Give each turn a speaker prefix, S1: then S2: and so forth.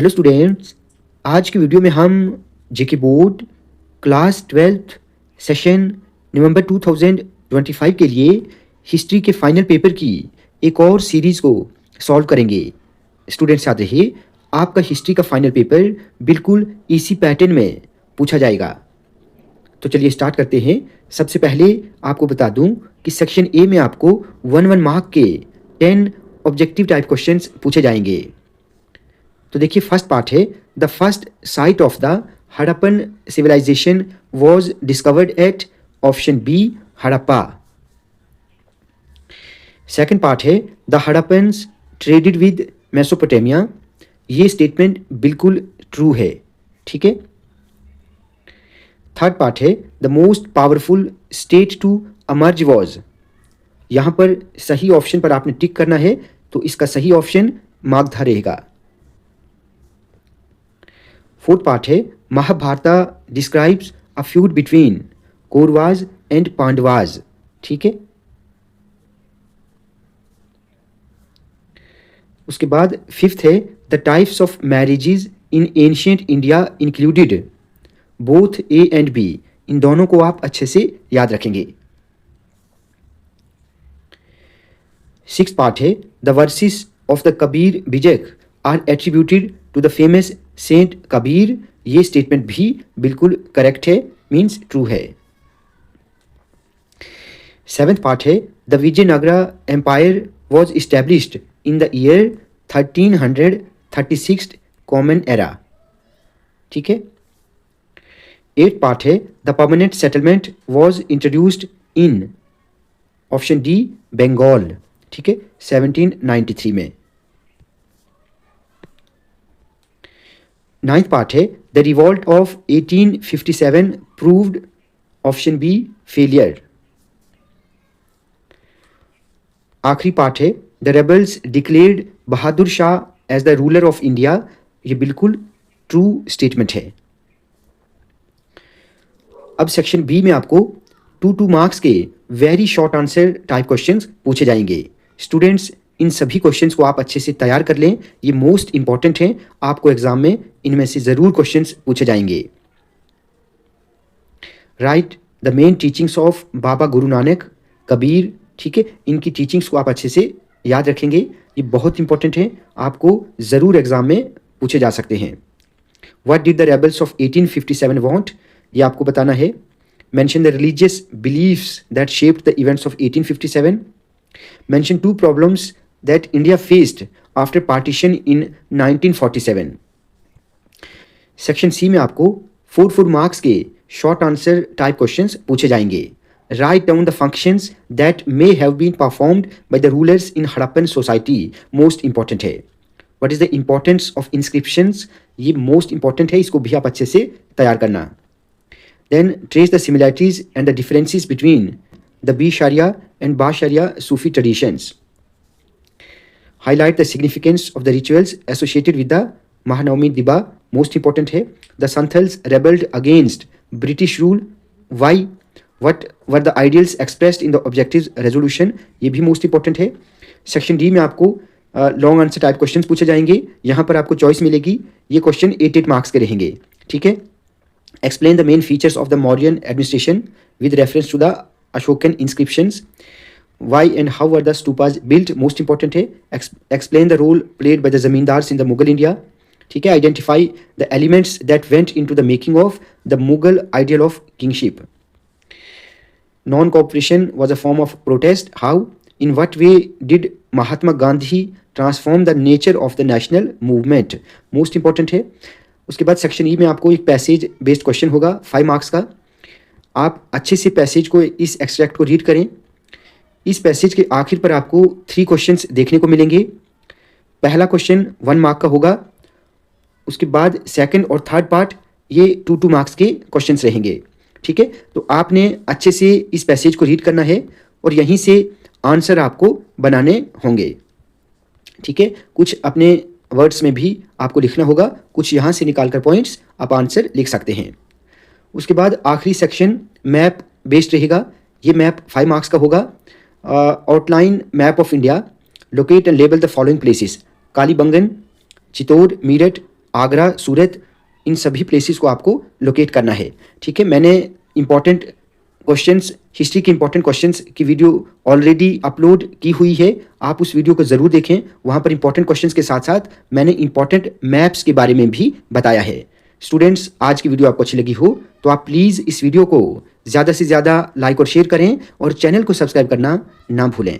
S1: Hello students, आज की video में हम जेके बोर्ड क्लास 12th सेशन नवंबर 2025 के लिए हिस्ट्री के फाइनल पेपर की एक और सीरीज़ को सॉल्व करेंगे। स्टूडेंट्स याद रहिए, आपका हिस्ट्री का फाइनल पेपर बिल्कुल इसी पैटर्न में पूछा जाएगा। तो चलिए स्टार्ट करते हैं। सबसे पहले आपको बता दूं कि सेक्शन ए में आपको 1 मार्क के 10 ऑब्जेक्टिव टाइप क्वेश्चंस पूछे जाएंगे। तो देखिए, फर्स्ट पार्ट है, the first site of the Harappan civilisation was discovered at option B Harappa. Second part है, the Harappans traded with Mesopotamia. ये स्टेटमेंट बिल्कुल ट्रू है, ठीक है। थर्ड पार्ट है, the most powerful state to emerge was. यहां पर सही ऑप्शन पर आपने टिक करना है, तो इसका सही ऑप्शन मागधा रहेगा। फोर्थ पार्ट है, Mahabharata describes a feud between Kauravas and Pandavas, ठीक है। उसके बाद फिफ्थ है, the types of marriages in ancient India included both A and B. इन दोनों को आप अच्छे से याद रखेंगे। सिक्स्थ पार्ट है, the verses of the Kabir Bijak are attributed to the famous saint Kabir. ये स्टेटमेंट भी बिल्कुल करेक्ट है, मीन्स ट्रू है। सेवेंथ पार्ट है, the Vijayanagara empire was established in the year 1336 common era, ठीक है। एट पार्ट है, the permanent settlement was introduced in option D Bengal, ठीक है, 1793 में। नाइन्थ पार्ट है, the revolt of 1857 proved option B failure. आखिरी पार्ट है, the rebels declared Bahadur Shah as the ruler of India. ये बिल्कुल ट्रू स्टेटमेंट है। अब सेक्शन बी में आपको 2 मार्क्स के very short answer type questions पूछे जाएंगे। स्टूडेंट्स, इन सभी क्वेश्चंस को आप अच्छे से तैयार कर लें, ये मोस्ट इंपॉर्टेंट हैं। आपको एग्जाम में इनमें से जरूर क्वेश्चंस पूछे जाएंगे। Write the main teachings of Baba Guru Nanak Kabir, ठीक है। इनकी टीचिंग्स को आप अच्छे से याद रखेंगे, ये बहुत इंपॉर्टेंट है, आपको जरूर एग्जाम में पूछे जा सकते हैं। What did the rebels of 1857 want, ये आपको बताना है। Mention the religious beliefs that shaped the events of 1857। Mention 2 problems that India faced after partition in 1947। Section C में आपको 4 मार्क्स के शॉर्ट आंसर टाइप क्वेश्चंस पूछे जाएंगे। Write down the functions that may have been performed by the rulers in Harappan society. Most important है। What is the importance of inscriptions, ये most important है, इसको भी आप अच्छे से तैयार करना। Then trace the similarities and the differences between the be sharia and ba sharia Sufi traditions. Highlight the significance of the rituals associated with the Mahanavami Diba, most important है। The Santhals rebelled against British rule, why? What were the ideals expressed in the objectives resolution, ये भी most important है। Section D में आपको long answer type questions पूछे जाएंगे, यहाँ पर आपको चॉइस मिलेगी। ये क्वेश्चन 8 मार्क्स के रहेंगे, ठीक है। Explain the main features of the Mauryan administration with reference to the Ashokan inscriptions. Why and how were the stupas built, most important है। Explain the role played by the zamindars in the Mughal India, ठीक है। Identify the elements that went into the making of the Mughal ideal of kingship। Non-cooperation was a form of protest, how? In what way did Mahatma Gandhi transform the nature of the national movement, most important है। उसके बाद section E में आपको एक passage based question होगा 5 marks का। आप अच्छे से पैसेज को, इस एक्सट्रैक्ट को रीड करें। इस पैसेज के आखिर पर आपको 3 क्वेश्चंस देखने को मिलेंगे। पहला क्वेश्चन 1 मार्क का होगा, उसके बाद सेकंड और थर्ड पार्ट ये 2 मार्क्स के क्वेश्चंस रहेंगे, ठीक है। तो आपने अच्छे से इस पैसेज को रीड करना है और यहीं से आंसर आपको बनाने होंगे, ठीक है। कुछ अपने वर्ड्स में भी आपको लिखना होगा, कुछ यहाँ से निकाल कर पॉइंट्स आप आंसर लिख सकते हैं। उसके बाद आखिरी सेक्शन मैप बेस्ड रहेगा। ये मैप 5 मार्क्स का होगा। Outline map of India, locate and label the following places: Kalibangan, Chittor, Meerut, Agra, Surat, इन सभी प्लेसेस को आपको लोकेट करना है। ठीक है, मैंने इंपॉर्टेंट क्वेश्चंस, हिस्ट्री के इंपॉर्टेंट क्वेश्चंस की वीडियो ऑलरेडी अपलोड की हुई है, आप उस वीडियो को ज़रूर देखें। वहाँ पर इंपॉर्टेंट क्वेश्चंस के साथ साथ मैंने इंपॉर्टेंट मैप्स के बारे में भी बताया है। स्टूडेंट्स, आज की वीडियो आपको अच्छी लगी हो तो आप प्लीज़ इस वीडियो को ज़्यादा से ज़्यादा लाइक और शेयर करें और चैनल को सब्सक्राइब करना ना भूलें।